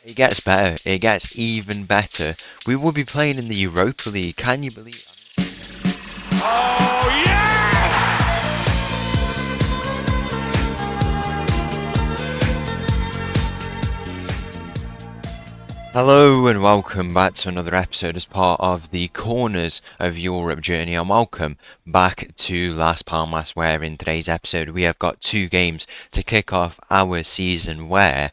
It gets better. It gets even better. We will be playing in the Europa League. Can you believe? Oh, yes! Hello and welcome back to another episode as part of the Corners of Europe journey. And welcome back to Las Palmas, where in today's episode we have got two games to kick off our season where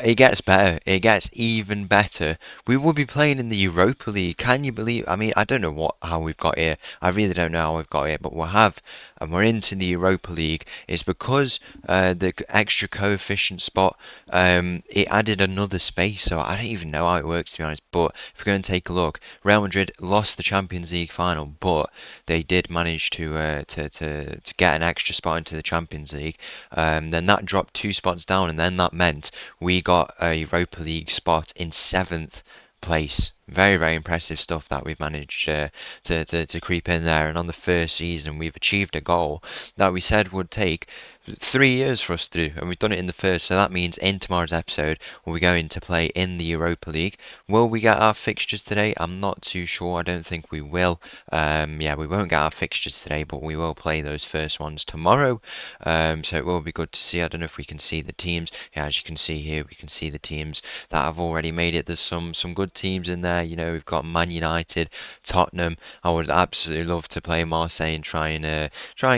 it gets better. It gets even better. We will be playing in the Europa League. Can you believe? I mean, I don't know how we've got here. I really don't know how we've got here, but we'll have, and we're into the Europa League. It's because the extra coefficient spot, it added another space. So I don't even know how it works to be honest. But if we go and take a look, Real Madrid lost the Champions League final, but they did manage to get an extra spot into the Champions League. Then that dropped two spots down, and then that meant we got a Europa League spot in seventh place. Very, very impressive stuff that we've managed to creep in there. And on the first season, we've achieved a goal that we said would take 3 years for us to do, and we've done it in the first. So that means in tomorrow's episode, we'll be going to play in the Europa League. Will we get our fixtures today? I'm not too sure. I don't think we will. Yeah, we won't get our fixtures today, but we will play those first ones tomorrow. So it will be good to see. I don't know if we can see the teams. Yeah, as you can see here, we can see the teams that have already made it. There's some good teams in there. You know, we've got Man United, Tottenham. I would absolutely love to play Marseille and try and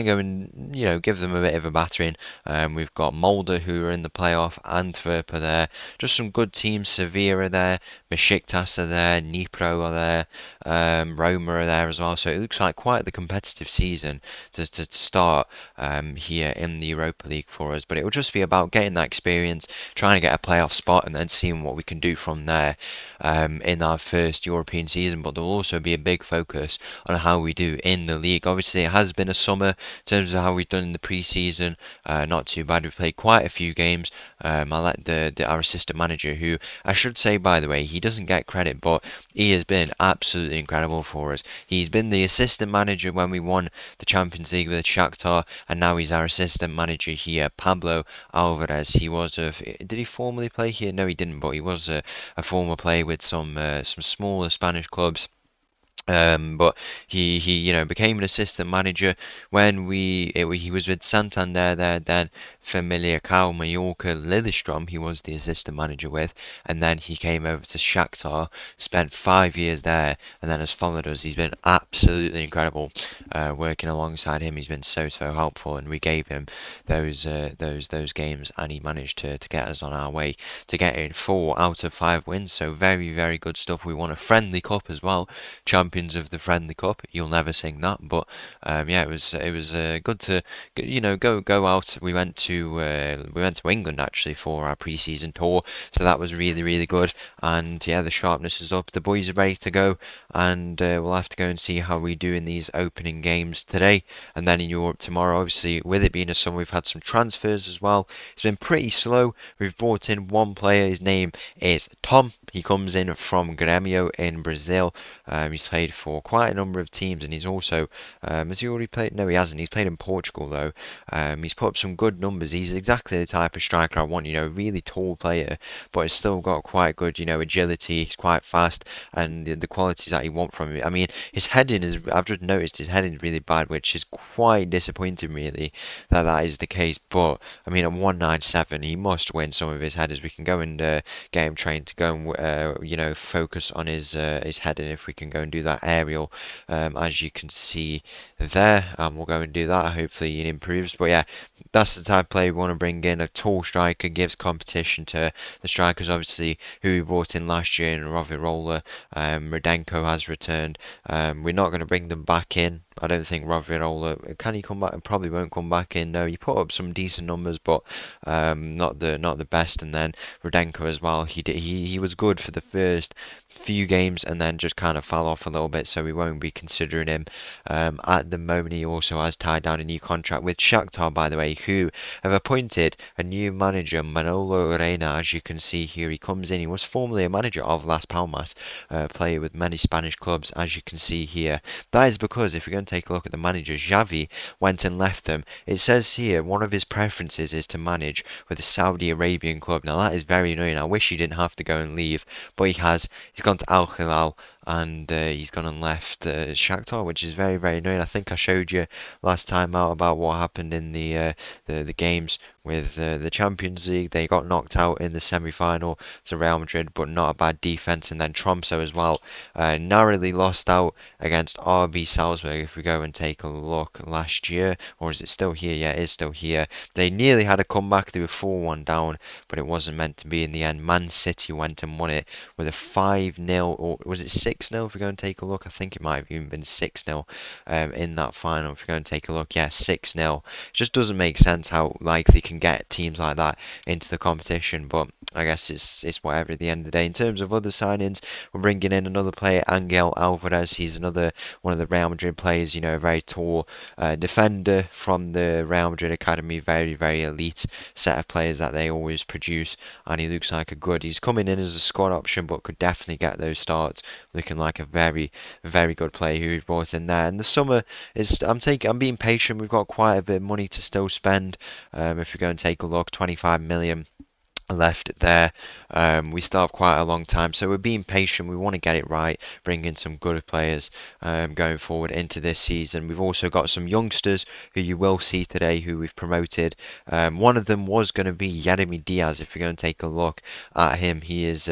go and give them a bit of a battering. We've got Molde who are in the playoff, Antwerp are there. Just some good teams. Sevilla are there, Besiktas are there, Dnipro are there, Roma are there as well. So it looks like quite the competitive season to start here in the Europa League for us. But it will just be about getting that experience, trying to get a playoff spot, and then seeing what we can do from there in our first European season. But there'll also be a big focus on how we do in the league. Obviously, it has been a summer in terms of how we've done in the pre-season. Not too bad. We've played quite a few games. I let our assistant manager, who I should say by the way, he doesn't get credit, but he has been absolutely incredible for us. He's been the assistant manager when we won the Champions League with Shakhtar, and now he's our assistant manager here, Pablo Alvarez. He was did he formerly play here? No, he didn't, but he was a former player with some smaller Spanish clubs. But he became an assistant manager when he was with Santander there, then Familia, Mallorca, Lillestrøm he was the assistant manager with, and then he came over to Shakhtar, spent 5 years there, and then has followed us. He's been absolutely incredible working alongside him. He's been so helpful, and we gave him those games, and he managed to get us on our way to getting 4 out of 5 wins. So very good stuff. We won a friendly cup as well, champions of the friendly cup. You'll never sing that, but yeah, it was good to go out. We went to England actually for our pre-season tour, so that was really good. And yeah, the sharpness is up. The boys are ready to go, and we'll have to go and see how we do in these opening games today, and then in Europe tomorrow. Obviously, with it being a summer, we've had some transfers as well. It's been pretty slow. We've brought in one player. His name is Tom. He comes in from Grêmio in Brazil. He's played for quite a number of teams, and he's also has he already played? No, he hasn't. He's played in Portugal though. He's put up some good numbers. He's exactly the type of striker I want. A really tall player, but he's still got quite good, agility. He's quite fast, and the qualities that you want from him. I mean, his heading is. I've just noticed his heading is really bad, which is quite disappointing, really, that is the case. But I mean, at 197, he must win some of his headers. We can go and get him trained to go and focus on his heading if we can go and do that aerial, as you can see there. We'll go and do that. Hopefully it improves. But yeah, that's the type of player we want to bring in. A tall striker gives competition to the strikers, obviously, who we brought in last year in Rovirola. Rodenko has returned. We're not going to bring them back in. I don't think Rovirola can he come back? Probably won't come back in. No, he put up some decent numbers, but not the best. And then Rodenko as well. He was good for the first few games and then just kind of fell off a little little bit, so we won't be considering him at the moment. He also has tied down a new contract with Shakhtar, by the way, who have appointed a new manager, Manolo Reina. As you can see here, he comes in. He was formerly a manager of Las Palmas, player with many Spanish clubs, as you can see here. That is because if you're going to take a look at the manager, Xavi went and left them. It says here one of his preferences is to manage with a Saudi Arabian club. Now that is very annoying. I wish he didn't have to go and leave, but he has. He's gone to Al Hilal, and he's gone and left Shakhtar, which is very, very annoying. I think I showed you last time out about what happened in the games with the Champions League. They got knocked out in the semi-final to Real Madrid, but not a bad defense. And then Tromsø as well, narrowly lost out against RB Salzburg. If we go and take a look last year, or is it still here? Yeah, it is still here. They nearly had a comeback. They were 4-1 down, but it wasn't meant to be in the end. Man City went and won it with a 5-0, or was it 6-0? If we go and take a look, I think it might have even been 6-0 in that final. If we go and take a look, yeah, 6-0. It just doesn't make sense how likely can get teams like that into the competition, but I guess it's whatever at the end of the day. In terms of other signings, we're bringing in another player, Angel Alvarez. He's another one of the Real Madrid players, you know, a very tall defender from the Real Madrid academy. Very, very elite set of players that they always produce, and he looks like a good. He's coming in as a squad option, but could definitely get those starts. Looking like a very, very good player who we've brought in there. And the summer is, I'm being patient. We've got quite a bit of money to still spend. If we go and take a look, 25 million left there. We still have quite a long time, so we're being patient. We want to get it right, bring in some good players going forward into this season. We've also got some youngsters who you will see today who we've promoted. One of them was going to be Yeremy Diaz. If we go and take a look at him, he is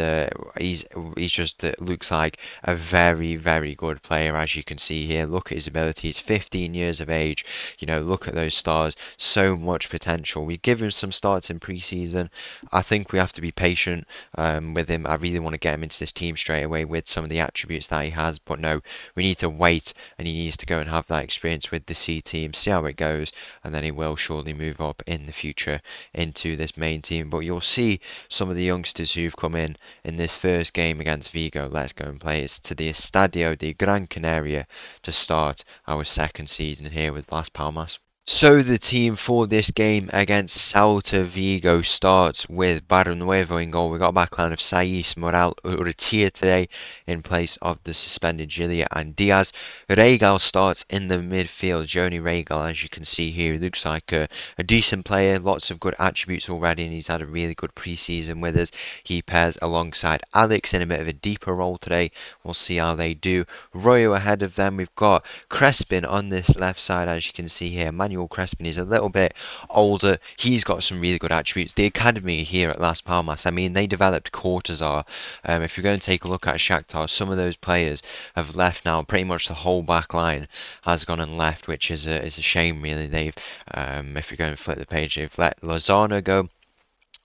he's just looks like a very, very good player, as you can see here. Look at his ability. He's 15 years of age. You know, look at those stars. So much potential. We give him some starts in pre-season. I think we have to be patient with him. I really want to get him into this team straight away with some of the attributes that he has, but no, we need to wait, and he needs to go and have that experience with the C team, see how it goes, and then he will surely move up in the future into this main team. But you'll see some of the youngsters who've come in this first game against Vigo. Let's go and play. It's to the Estadio de Gran Canaria to start our second season here with Las Palmas. So the team for this game against Celta Vigo starts with Barronuevo in goal. We got a backline of Saiz, Moral, Urrutia today in place of the suspended Gilia and Diaz. Regal starts in the midfield. Joni Regal, as you can see here, looks like a decent player. Lots of good attributes already, and he's had a really good pre-season with us. He pairs alongside Alex in a bit of a deeper role today. We'll see how they do. Royo ahead of them. We've got Crespin on this left side, as you can see here. Manuel Crespin is a little bit older. He's got some really good attributes. The academy here at Las Palmas, I mean, they developed Cortazar. If you're going to take a look at Shakhtar, some of those players have left now. Pretty much the whole back line has gone and left, which is a shame, really. They've, if you're going to flip the page, they've let Lozano go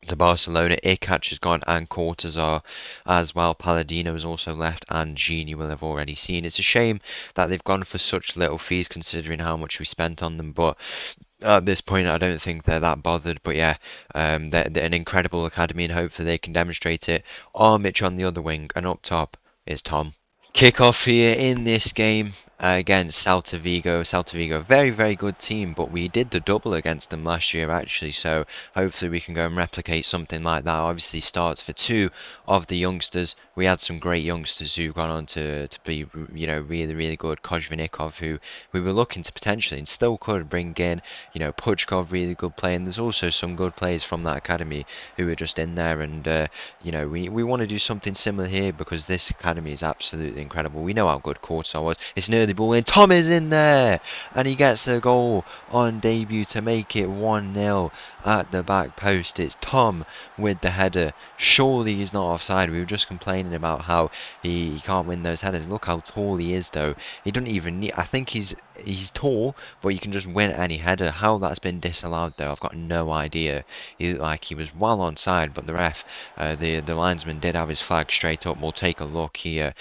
to Barcelona. Ikac has gone, and Cortazar as well. Palladino has also left, and Gini will have already seen. It's a shame that they've gone for such little fees considering how much we spent on them, but at this point I don't think they're that bothered. But yeah, they're an incredible academy, and hopefully they can demonstrate it. Armic on the other wing, and up top is Tom. Kick-off here in this game against Celta Vigo. Celta Vigo, very, very good team, but we did the double against them last year actually, so hopefully we can go and replicate something like that. Obviously starts for two of the youngsters. We had some great youngsters who've gone on to be, you know, really, really good. Kozhvenikov, who we were looking to potentially and still could bring in, you know, Puchkov, really good player, and there's also some good players from that academy who are just in there, and you know, we want to do something similar here because this academy is absolutely incredible. We know how good Cortazar was. It's an early ball in. Tom is in there, and he gets a goal on debut to make it 1-0 at the back post. It's Tom with the header. Surely he's not offside. We were just complaining about how he can't win those headers. Look how tall he is, though. He doesn't even need. I think he's tall, but you can just win any header. How that's been disallowed, though, I've got no idea. He looked like he was well onside, but the ref, the linesman, did have his flag straight up. We'll take a look here.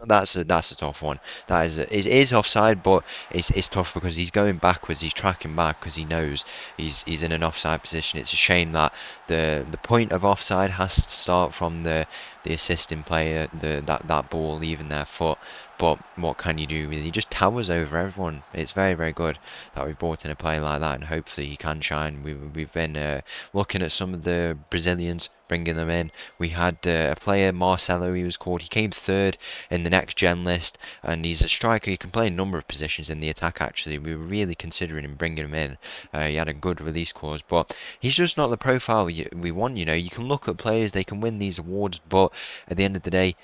That's a tough one. That is it is offside, but it's tough because he's going backwards. He's tracking back because he knows he's in an offside position. It's a shame that the point of offside has to start from the assisting player, that ball leaving their foot. But what can you do really? He just towers over everyone. It's very, very good that we brought in a player like that, and hopefully he can shine. We've been looking at some of the Brazilians, bringing them in. We had a player, Marcelo, he was called. He came third in the next gen list, and he's a striker. He can play a number of positions in the attack. Actually, we were really considering him bringing him in. He had a good release clause, but he's just not the profile we want. You know, you can look at players; they can win these awards, but at the end of the day,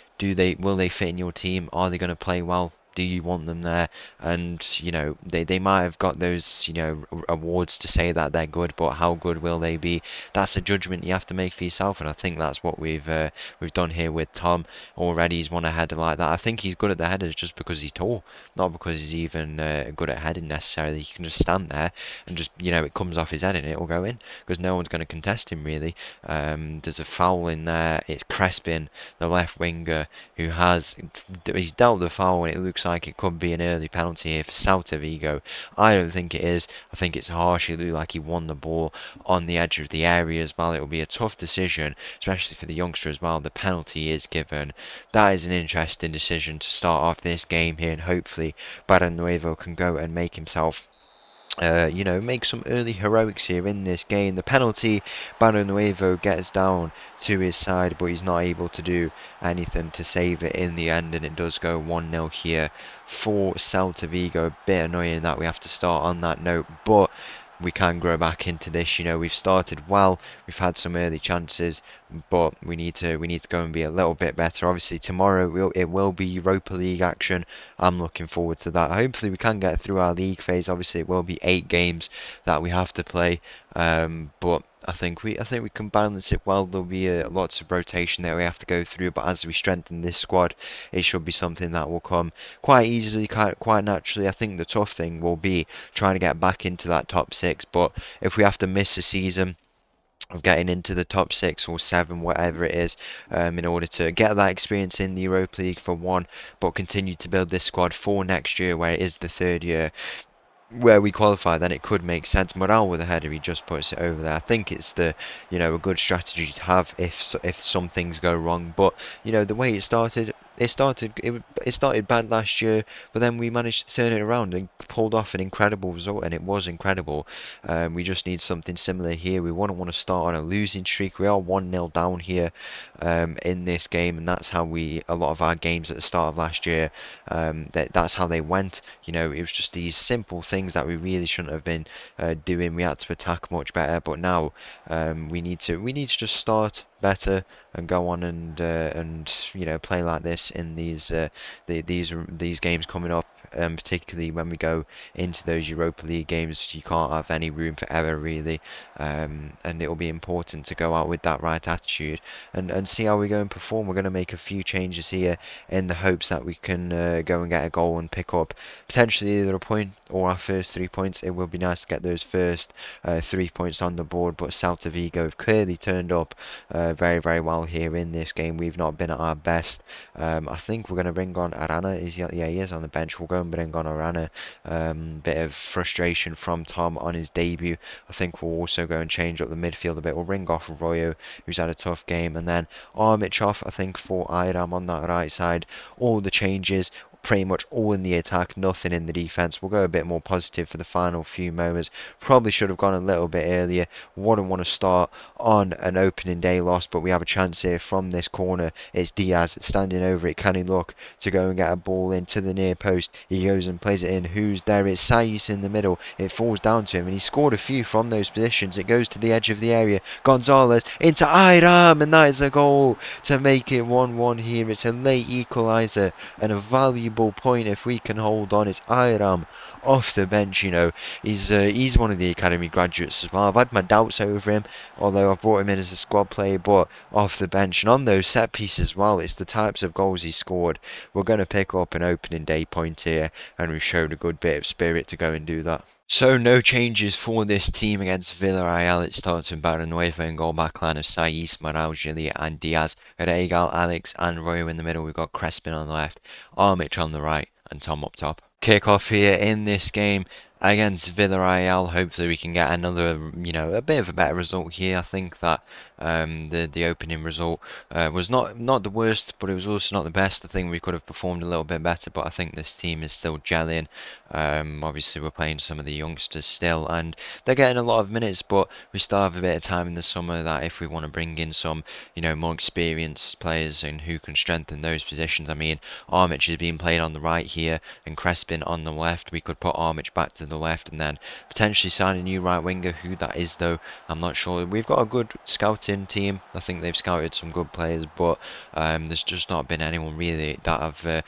will they fit in your team? Are they going to play well? Do you want them there? And you know, they might have got those, you know, awards to say that they're good, but how good will they be? That's a judgment you have to make for yourself, and I think that's what we've done here with Tom. Already he's won a header like that. I think he's good at the headers just because he's tall, not because he's even good at heading necessarily. He can just stand there and just, you know, it comes off his head and it will go in because no one's going to contest him really. There's a foul in there. It's Crespin, the left winger, who he's dealt the foul, and it looks like it could be an early penalty here for Celta Vigo. I don't think it is. I think it's harsh. It looked like he won the ball on the edge of the area as well. It will be a tough decision, especially for the youngster as well. The penalty is given. That is an interesting decision to start off this game here, and hopefully Barra can go and make himself you know, make some early heroics here in this game. The penalty, Barra gets down to his side, but he's not able to do anything to save it in the end, and it does go 1-0 here for Celta Vigo. A bit annoying that we have to start on that note, but we can grow back into this. You know, we've started well, we've had some early chances, but we need to go and be a little bit better. Obviously tomorrow it will be Europa League action. I'm looking forward to that. Hopefully we can get through our league phase. Obviously it will be 8 games that we have to play, but I think we can balance it well. There'll be lots of rotation that we have to go through, but as we strengthen this squad, it should be something that will come quite easily, quite naturally. I think the tough thing will be trying to get back into that top 6, but if we have to miss a season of getting into the top 6 or 7, whatever it is, in order to get that experience in the Europa League for one, but continue to build this squad for next year, where it is the 3rd year where we qualify, then it could make sense. Morale with a header, he just puts it over there. I think it's you know, a good strategy to have if some things go wrong. But you know, the way it started bad last year, but then we managed to turn it around and pulled off an incredible result, and it was incredible. We just need something similar here. We wouldn't want to start on a losing streak. We are 1-0 down here in this game, and that's how a lot of our games at the start of last year, that's how they went. You know, it was just these simple things that we really shouldn't have been doing. We had to attack much better, but now we need to just start better and go on and you know, play like this in these games coming up. Particularly when we go into those Europa League games, you can't have any room for error really, and it will be important to go out with that right attitude and see how we go and perform. We're going to make a few changes here in the hopes that we can go and get a goal and pick up potentially either a point or our first 3 points. It will be nice to get those first 3 points on the board, but Celta Vigo have clearly turned up very, very well here in this game. We've not been at our best. I think we're going to bring on Arana. Yeah, he is on the bench. We'll go and bring on Arana. Bit of frustration from Tom on his debut. I think we'll also go and change up the midfield a bit. We'll ring off Royo, who's had a tough game, and then Armichov, I think, for Iram on that right side. All the changes, pretty much all in the attack, nothing in the defence. We'll go a bit more positive for the final few moments. Probably should have gone a little bit earlier. Wouldn't want to start on an opening day loss, but we have a chance here from this corner. It's Diaz standing over it. Can he look to go and get a ball into the near post? He goes and plays it in. Who's there? It's Saiz in the middle. It falls down to him, and he scored a few from those positions. It goes to the edge of the area. Gonzalez into Iram, and that is a goal to make it 1-1 here. It's a late equaliser and a valuable point if we can hold on. It's Iram off the bench. You know, he's one of the academy graduates as well. I've had my doubts over him, although I've brought him in as a squad player, but off the bench and on those set pieces as well, it's the types of goals he scored. We're going to pick up an opening day point here, and we've showed a good bit of spirit to go and do that. So no changes for this team against Villareal. It starts with Barranueva in goal, backline of Saiz, Morale, Gilliat and Diaz. Regal, Alex and Royo in the middle. We've got Crespin on the left, Armich on the right and Tom up top. Kick off here in this game against Villareal. Hopefully we can get another, you know, a bit of a better result here. I think that The opening result was not the worst, but it was also not the best. I think we could have performed a little bit better, but I think this team is still gelling. Obviously, we're playing some of the youngsters still, and they're getting a lot of minutes, but we still have a bit of time in the summer that if we want to bring in some, more experienced players and who can strengthen those positions. I mean, Armitage is being played on the right here and Crespin on the left. We could put Armitage back to the left and then potentially sign a new right winger. Who that is, though, I'm not sure. We've got a good scouting team. I think they've scouted some good players, but there's just not been anyone really that I've,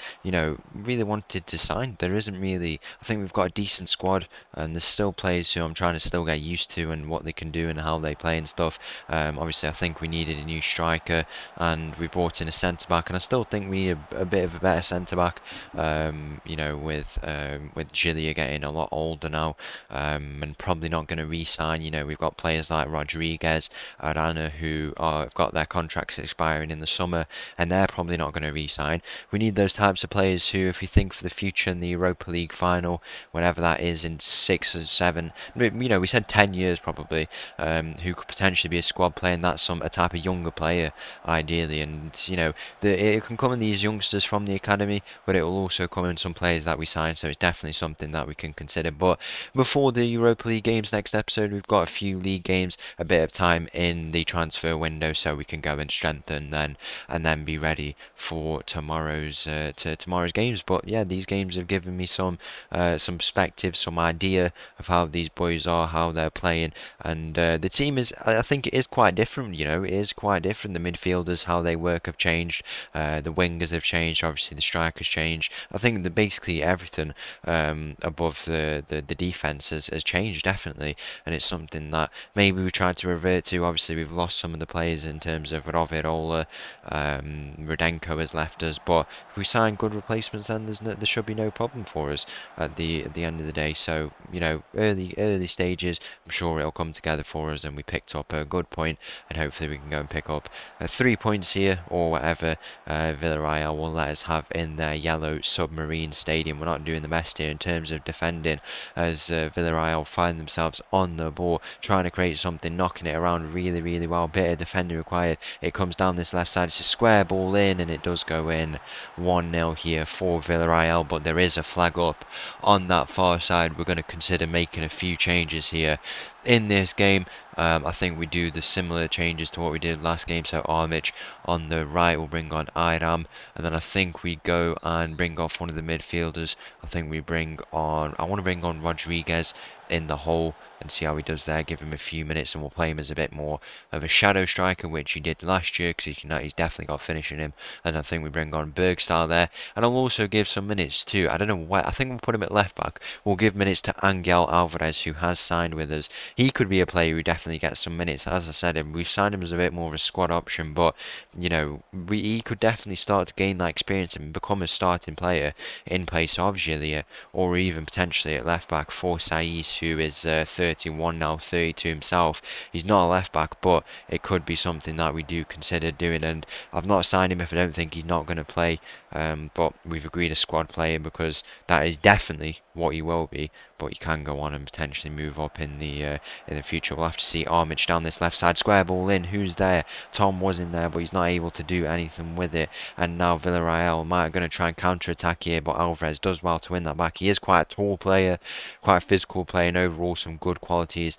really wanted to sign. There isn't really. I think we've got a decent squad, and there's still players who I'm trying to still get used to and what they can do and how they play and stuff. Obviously, I think we needed a new striker, and we brought in a centre back, and I still think we need a bit of a better centre back. With Gilia getting a lot older now, and probably not going to re-sign. We've got players like Rodriguez, Arana, who have got their contracts expiring in the summer, and they're probably not going to re-sign. We need those types of players who, if you think for the future in the Europa League final, whenever that is in 6 or 7, we said 10 years probably, who could potentially be a squad player, and that's a type of younger player, ideally. And it can come in these youngsters from the academy, but it will also come in some players that we sign. So it's definitely something that we can consider. But before the Europa League games next episode, we've got a few league games, a bit of time in the transfer window, so we can go and strengthen then, and then be ready for tomorrow's games. But yeah, these games have given me some perspective, some idea of how these boys are, how they're playing, and the team is. I think it is quite different. It is quite different. The midfielders, how they work, have changed. The wingers have changed. Obviously, the strikers changed. I think that basically everything above the defense has changed definitely, and it's something that maybe we tried to revert to. Obviously, we've lost some of the players in terms of Rovirola, Rudenko has left us, but if we sign good replacements, then there should be no problem for us at the end of the day. So early stages, I'm sure it'll come together for us, and we picked up a good point, and hopefully we can go and pick up 3 points here or whatever Villareal will let us have in their yellow submarine stadium. We're not doing the best here in terms of defending, as Villareal find themselves on the ball, trying to create something, knocking it around really, really well. Bit of defending required. It comes down this left side. It's a square ball in, and it does go in. 1-0 here for Villareal, but there is a flag up on that far side. We're going to consider making a few changes here in this game. I think we do the similar changes to what we did last game. So Armitage on the right will bring on Iram, and then I think we go and bring off one of the midfielders. I want to bring on Rodriguez in the hole and see how he does there. Give him a few minutes, and we'll play him as a bit more of a shadow striker, which he did last year, because he's definitely got finishing him. And I think we bring on Bergstyle there, and I'll also give some minutes to, I don't know why, I think we'll put him at left back. We'll give minutes to Angel Alvarez, who has signed with us. He could be a player who definitely gets some minutes. As I said, we've signed him as a bit more of a squad option, but he could definitely start to gain that experience and become a starting player in place of Gilia, or even potentially at left back for Saiz, who is 31 now, 32 himself. He's not a left back, but it could be something that we do consider doing. And I've not signed him if I don't think he's not going to play, but we've agreed a squad player, because that is definitely what he will be. But he can go on and potentially move up in the future. We'll have to see. Armitage down this left side, square ball in. Who's there? Tom was in there, but he's not able to do anything with it. And now Villareal might going to try and counter attack here, but Alvarez does well to win that back. He is quite a tall player, quite a physical player, and overall some good qualities.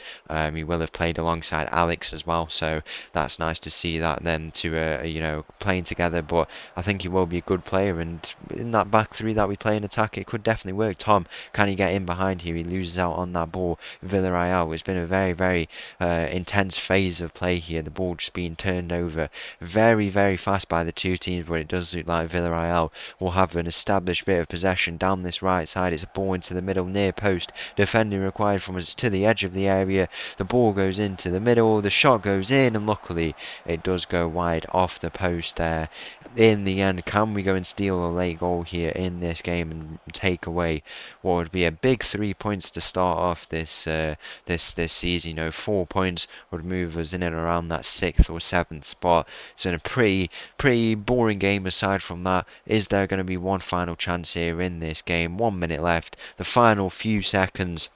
He will have played alongside Alex as well, so that's nice to see that them two playing together. But I think he will be a good player, and in that back three that we play in attack, it could definitely work. Tom, can he get in behind here? He loses out on that ball. Villareal, it's been a very, very intense phase of play here. The ball just being turned over very, very fast by the two teams, but it does look like Villareal will have an established bit of possession down this right side. It's a ball into the middle, near post. Defending required from us to the edge of the area. The ball goes into the middle. The shot goes in, and luckily it does go wide off the post there. In the end, can we go and steal a late goal here in this game and take away what would be a big 3 points to start off this season? 4 points would move us in and around that 6th or 7th spot. So in a pretty boring game. Aside from that, is there going to be one final chance here in this game? 1 minute left, the final few seconds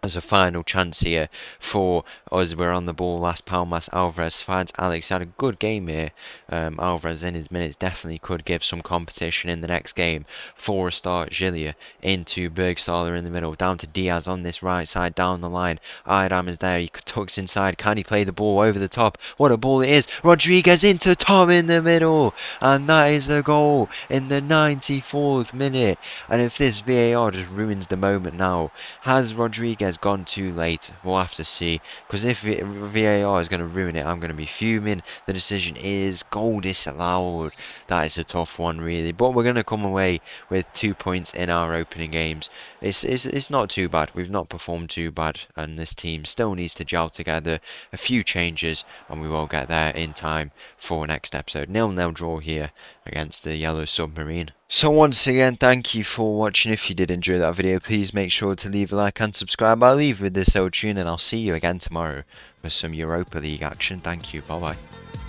as a final chance here for us. We're on the ball. Las Palmas. Alvarez finds Alex. Had a good game here. Alvarez in his minutes definitely could give some competition in the next game. For a start, Gilia into Bergstaller in the middle. Down to Diaz on this right side. Down the line. Idam is there. He tucks inside. Can he play the ball over the top? What a ball it is. Rodriguez into Tom in the middle. And that is the goal in the 94th minute. And if this VAR just ruins the moment now, has Rodriguez gone too late? We'll have to see. Because if VAR is going to ruin it, I'm going to be fuming. The decision is goal disallowed. That is a tough one, really. But we're going to come away with 2 points in our opening games. It's not too bad. We've not performed too bad. And this team still needs to gel together. A few changes, and we will get there in time for next episode. 0-0 draw here against the Yellow Submarine. So once again, thank you for watching. If you did enjoy that video, please make sure to leave a like and subscribe. I'll leave with this old tune, and I'll see you again tomorrow with some Europa League action. Thank you. Bye bye.